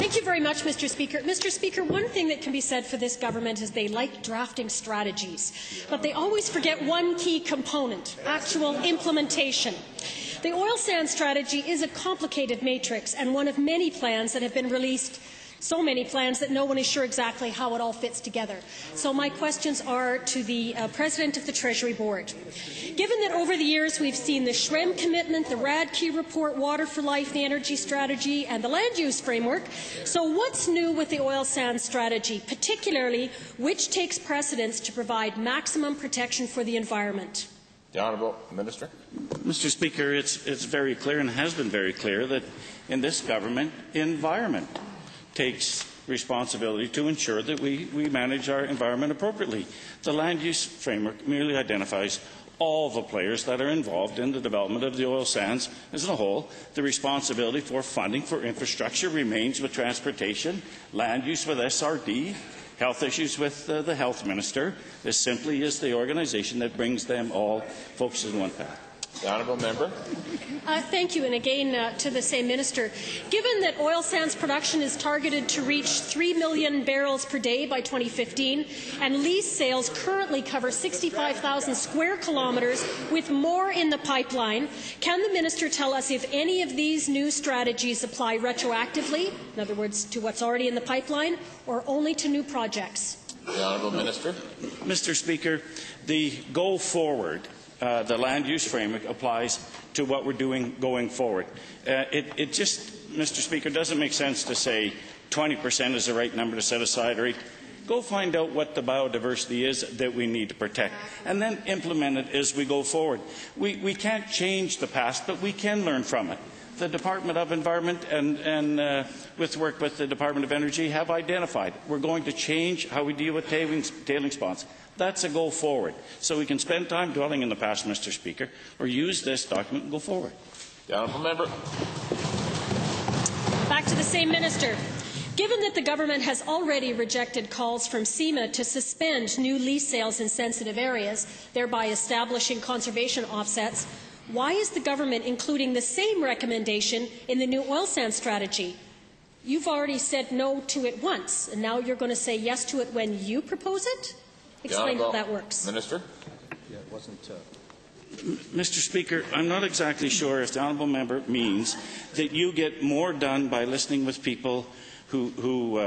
Thank you very much, Mr. Speaker. Mr. Speaker, one thing that can be said for this government is they like drafting strategies, but they always forget one key component: actual implementation. The oil sands strategy is a complicated matrix and one of many plans that have been released. So many plans that no one is sure exactly how it all fits together. So my questions are to the President of the Treasury Board. Given that over the years we've seen the SHREM commitment, the Radke report, Water for Life, the energy strategy and the land use framework, so what's new with the oil sands strategy, particularly which takes precedence to provide maximum protection for the environment? The Honourable Minister. Mr. Speaker, it's very clear and has been very clear that in this government, environment takes responsibility to ensure that we manage our environment appropriately. The land use framework merely identifies all the players that are involved in the development of the oil sands as a whole. The responsibility for funding for infrastructure remains with transportation, land use with SRD, health issues with the health minister. This simply is the organization that brings them all focused in one path. The honourable member. Thank you, and again to the same minister. Given that oil sands production is targeted to reach 3 million barrels per day by 2015, and lease sales currently cover 65,000 square kilometres, with more in the pipeline, can the minister tell us if any of these new strategies apply retroactively, in other words, to what's already in the pipeline, or only to new projects? The honourable minister. Mr. Speaker, the go forward. The land use framework applies to what we're doing going forward. It just, Mr. Speaker, doesn't make sense to say 20% is the right number to set aside. Or go find out what the biodiversity is that we need to protect, and then implement it as we go forward. We can't change the past, but we can learn from it. The Department of Environment and with work with the Department of Energy have identified we're going to change how we deal with tailings ponds. That's a go forward. So we can spend time dwelling in the past, Mr. Speaker, or use this document and go forward. The honourable member. Back to the same minister. Given that the government has already rejected calls from SEMA to suspend new lease sales in sensitive areas, thereby establishing conservation offsets, why is the government including the same recommendation in the new oil sands strategy? You've already said no to it once, and now you're going to say yes to it when you propose it? Explain how that works. Minister. Yeah, it wasn't. Mr. Speaker, I'm not exactly sure if the honourable member means that you get more done by listening with people who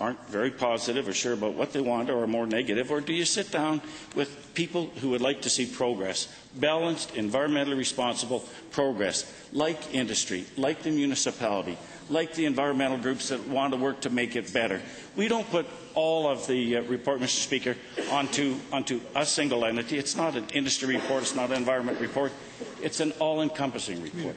aren't very positive or sure about what they want or are more negative, or do you sit down with people who would like to see progress, balanced, environmentally responsible progress, like industry, like the municipality, like the environmental groups that want to work to make it better? We don't put all of the report, Mr. Speaker, onto a single entity. It's not an industry report. It's not an environment report. It's an all-encompassing report.